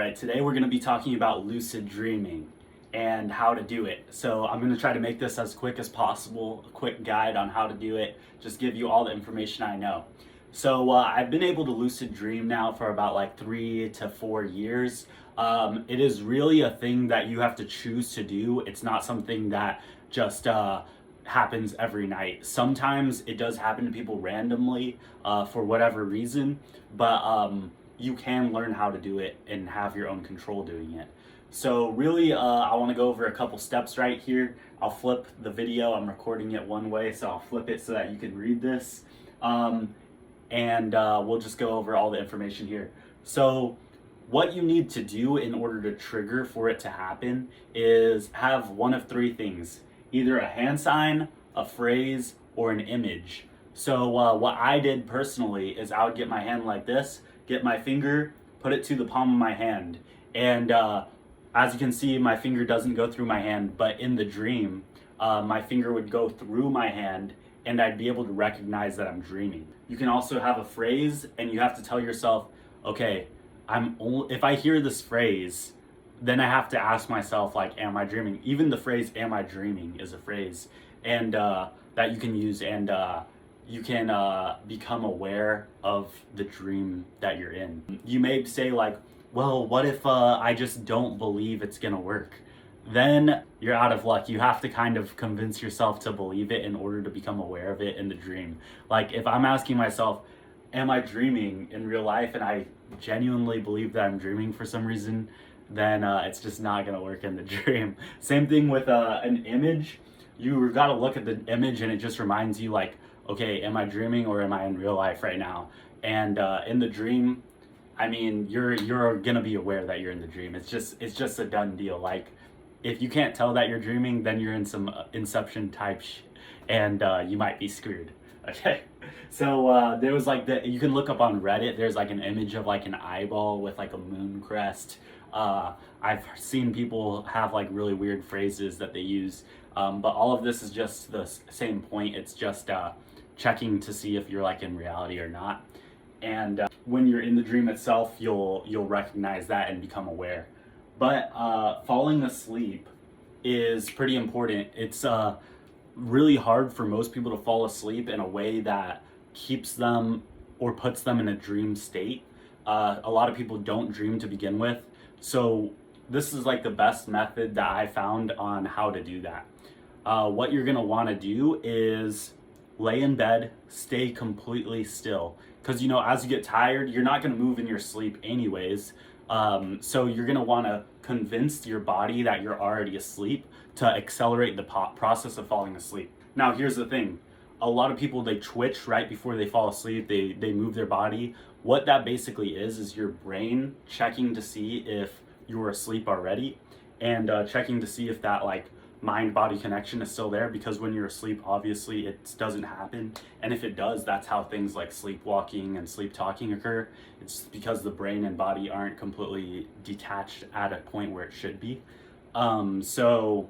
Alright, today we're going to be talking about lucid dreaming and how to do it. So I'm going to try to make this as quick as possible, a quick guide on how to do it, just give you all the information I know. So I've been able to lucid dream now for about like 3 to 4 years. It is really a thing that you have to choose to do. It's not something that just happens every night. Sometimes it does happen to people randomly for whatever reason, but you can learn how to do it and have your own control doing it. So really, I want to go over a couple steps right here. I'll flip the video. I'm recording it one way, so I'll flip it so that you can read this. And we'll just go over all the information here. So what you need to do in order to trigger for it to happen is have one of three things: either a hand sign, a phrase, or an image. So what I did personally is I would get my hand like this, get my finger, put it to the palm of my hand, and as you can see, my finger doesn't go through my hand, but in the dream, my finger would go through my hand and I'd be able to recognize that I'm dreaming. You can also have a phrase, and you have to tell yourself, okay, if I hear this phrase, then I have to ask myself, like, am I dreaming? Even the phrase, am I dreaming, is a phrase, and that you can use, and you can become aware of the dream that you're in. You may say like, well, what if I just don't believe it's gonna work? Then you're out of luck. You have to kind of convince yourself to believe it in order to become aware of it in the dream. Like if I'm asking myself, am I dreaming in real life, and I genuinely believe that I'm dreaming for some reason, then it's just not gonna work in the dream. Same thing with an image. You gotta look at the image and it just reminds you like, okay, am I dreaming or am I in real life right now? And in the dream, I mean, you're gonna be aware that you're in the dream. It's just a done deal. Like, if you can't tell that you're dreaming, then you're in some Inception type and you might be screwed. Okay, so there was like you can look up on Reddit. There's like an image of like an eyeball with like a moon crest. I've seen people have like really weird phrases that they use, but all of this is just the same point. It's just checking to see if you're like in reality or not. And when you're in the dream itself, you'll recognize that and become aware. But falling asleep is pretty important. It's really hard for most people to fall asleep in a way that keeps them or puts them in a dream state. A lot of people don't dream to begin with. So this is like the best method that I found on how to do that. What you're gonna wanna do is lay in bed, stay completely still. Because, you know, as you get tired, you're not gonna move in your sleep anyways. So you're gonna wanna convince your body that you're already asleep to accelerate the process of falling asleep. Now, here's the thing. A lot of people, they twitch right before they fall asleep. They move their body. What that basically is your brain checking to see if you're asleep already, and checking to see if that like mind-body connection is still there, because when you're asleep, obviously it doesn't happen, and if it does, that's how things like sleepwalking and sleep talking occur. It's because the brain and body aren't completely detached at a point where it should be. So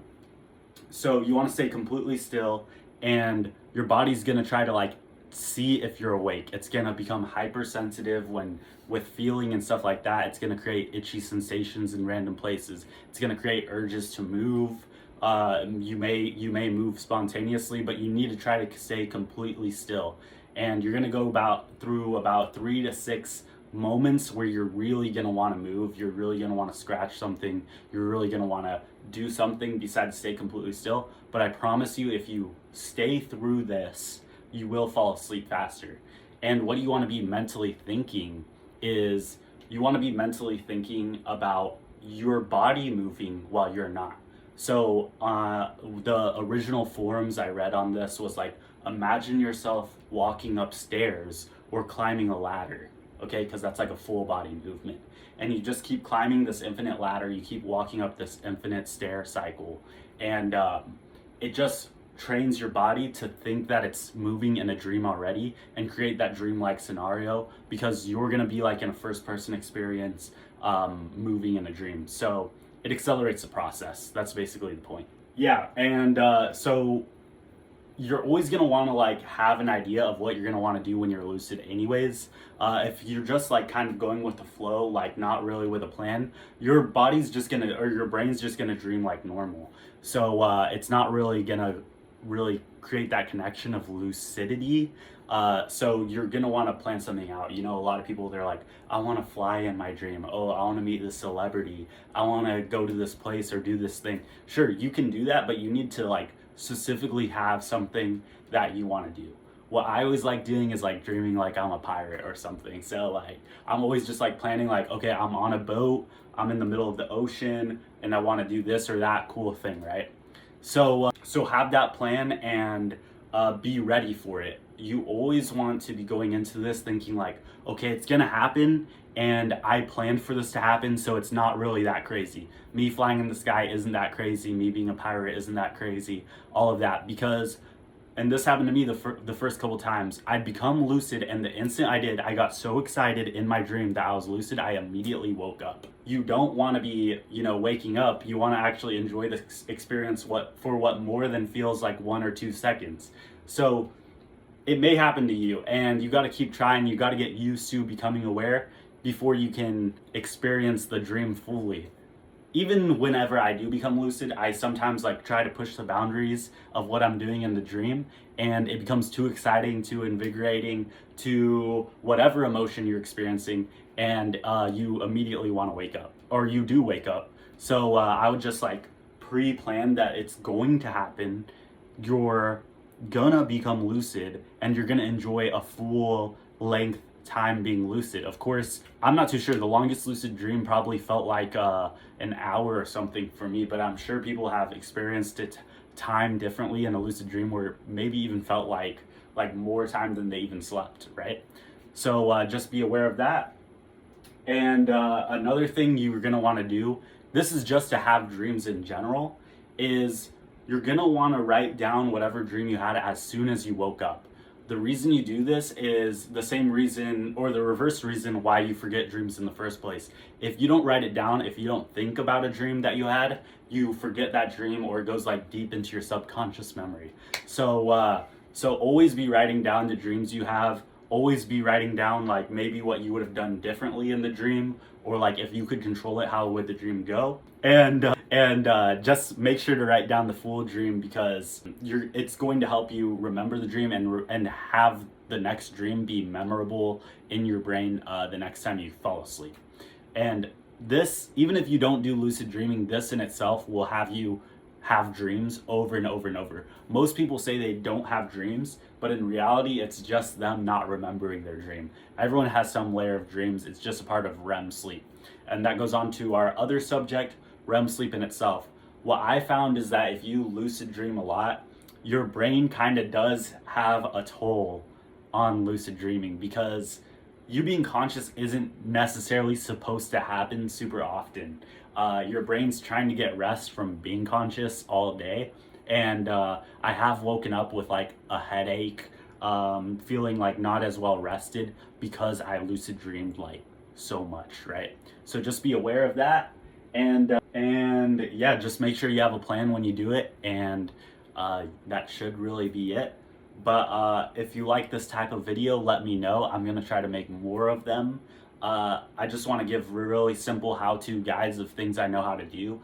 you want to stay completely still, and your body's gonna try to like see if you're awake. It's gonna become hypersensitive with feeling and stuff like that. It's gonna create itchy sensations in random places. It's gonna create urges to move. You may move spontaneously, but you need to try to stay completely still. And you're gonna go through about 3 to 6 moments where you're really gonna want to move. You're really gonna want to scratch something. You're really gonna want to do something besides stay completely still. But I promise you, if you stay through this, you will fall asleep faster. And what you want to be mentally thinking is you want to be mentally thinking about your body moving while you're not. So the original forums I read on this was like, imagine yourself walking upstairs or climbing a ladder, okay? Because that's like a full body movement. And you just keep climbing this infinite ladder, you keep walking up this infinite stair cycle, and it just trains your body to think that it's moving in a dream already and create that dream-like scenario, because you're gonna be like in a first-person experience moving in a dream. So it accelerates the process. That's basically the point. Yeah, and so you're always going to want to like have an idea of what you're going to want to do when you're lucid anyways. If you're just like kind of going with the flow, like not really with a plan, your body's just going to, or your brain's just going to dream like normal. So it's not really going to really create that connection of lucidity. So you're gonna want to plan something out. You know, a lot of people, they're like, I want to fly in my dream. Oh, I want to meet this celebrity. I want to go to this place or do this thing. Sure, you can do that, but you need to like specifically have something that you want to do. What I always like doing is like dreaming like I'm a pirate or something. So like I'm always just like planning like, okay, I'm on a boat, I'm in the middle of the ocean, and I want to do this or that cool thing, right? So have that plan and be ready for it. You always want to be going into this thinking like, okay, it's gonna happen, and I planned for this to happen, so it's not really that crazy. Me flying in the sky isn't that crazy. Me being a pirate isn't that crazy. All of that, because, and this happened to me the first couple times. I'd become lucid, and the instant I did, I got so excited in my dream that I was lucid, I immediately woke up. You don't want to be, you know, waking up. You want to actually enjoy the experience for what more than feels like 1 or 2 seconds. So it may happen to you, and you got to keep trying. You got to get used to becoming aware before you can experience the dream fully. Even whenever I do become lucid, I sometimes like try to push the boundaries of what I'm doing in the dream, and it becomes too exciting, too invigorating, to whatever emotion you're experiencing, and you immediately want to wake up, or you do wake up. So I would just like pre-plan that it's going to happen. You're gonna become lucid, and you're gonna enjoy a full length time being lucid. Of course, I'm not too sure. The longest lucid dream probably felt like an hour or something for me, but I'm sure people have experienced it time differently in a lucid dream, where maybe even felt like more time than they even slept, right? So just be aware of that. And another thing you're gonna want to do, this is just to have dreams in general, is you're gonna want to write down whatever dream you had as soon as you woke up. The reason you do this is the same reason, or the reverse reason, why you forget dreams in the first place. If you don't write it down, if you don't think about a dream that you had, you forget that dream, or it goes like deep into your subconscious memory. So always be writing down the dreams you have. Always be writing down like maybe what you would have done differently in the dream, or like if you could control it, how would the dream go? And just make sure to write down the full dream, because it's going to help you remember the dream and have the next dream be memorable in your brain the next time you fall asleep. And this, even if you don't do lucid dreaming, this in itself will have you have dreams over and over and over. Most people say they don't have dreams, but in reality, it's just them not remembering their dream. Everyone has some layer of dreams. It's just a part of REM sleep. And that goes on to our other subject, REM sleep in itself. What I found is that if you lucid dream a lot, your brain kind of does have a toll on lucid dreaming, because you being conscious isn't necessarily supposed to happen super often. Your brain's trying to get rest from being conscious all day. And I have woken up with like a headache, feeling like not as well rested, because I lucid dreamed like so much, right? So just be aware of that. And yeah, just make sure you have a plan when you do it, and that should really be it. But if you like this type of video, let me know. I'm gonna try to make more of them. I just want to give really simple how-to guides of things I know how to do,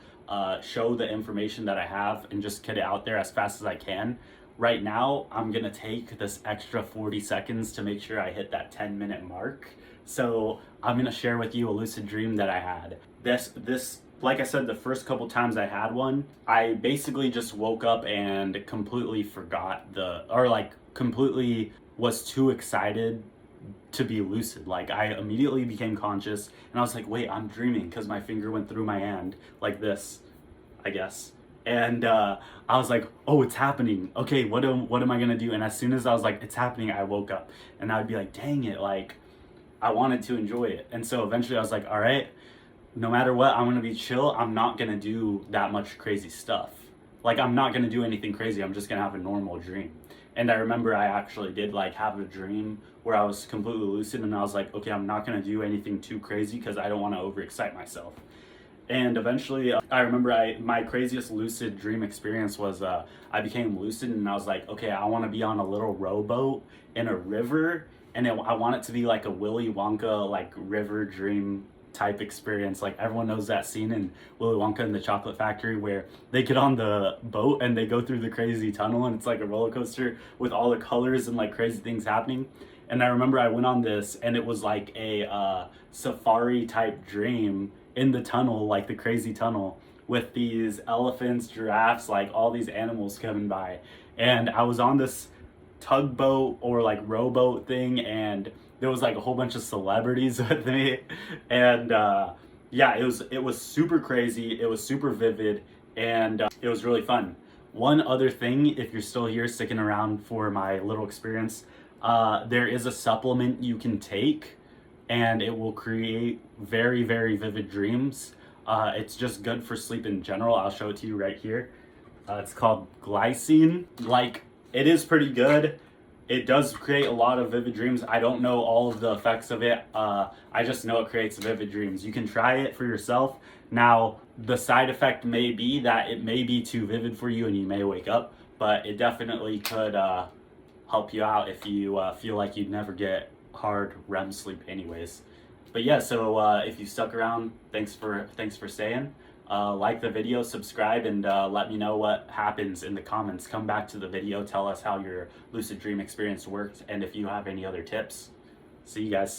show the information that I have, and just get it out there as fast as I can. Right now, I'm gonna take this extra 40 seconds to make sure I hit that 10-minute mark. So I'm gonna share with you a lucid dream that I had. This, like I said, the first couple times I had one, I basically just woke up and completely forgot completely was too excited to be lucid. Like I immediately became conscious, and I was like, wait, I'm dreaming, because my finger went through my hand like this, I guess. And I was like, oh, it's happening. Okay, what am I gonna do? And as soon as I was like, it's happening, I woke up, and I'd be like, dang it, like I wanted to enjoy it. And so eventually I was like, all right, no matter what, I'm gonna be chill. I'm not gonna do that much crazy stuff. Like I'm not gonna do anything crazy. I'm just gonna have a normal dream. And I remember I actually did like have a dream where I was completely lucid, and I was like, okay, I'm not gonna do anything too crazy because I don't want to overexcite myself. And eventually, I remember my craziest lucid dream experience was I became lucid, and I was like, okay, I want to be on a little rowboat in a river, and I want it to be like a Willy Wonka like river dream type experience. Like everyone knows that scene in Willy Wonka and the Chocolate Factory where they get on the boat and they go through the crazy tunnel, and it's like a roller coaster with all the colors and like crazy things happening. And I remember I went on this, and it was like a safari type dream in the tunnel, like the crazy tunnel, with these elephants, giraffes, like all these animals coming by. And I was on this tugboat or like rowboat thing, and there was like a whole bunch of celebrities with me. And yeah, it was super crazy. It was super vivid, and it was really fun. One other thing, if you're still here sticking around for my little experience, there is a supplement you can take, and it will create very, very vivid dreams. It's just good for sleep in general. I'll show it to you right here. It's called glycine. Like, it is pretty good. It does create a lot of vivid dreams. I don't know all of the effects of it. I just know it creates vivid dreams. You can try it for yourself. Now, the side effect may be that it may be too vivid for you and you may wake up, but it definitely could help you out if you feel like you'd never get hard REM sleep anyways. But yeah, so if you stuck around, thanks for staying. Like the video, subscribe, and let me know what happens in the comments. Come back to the video, tell us how your lucid dream experience worked, and if you have any other tips. See you guys.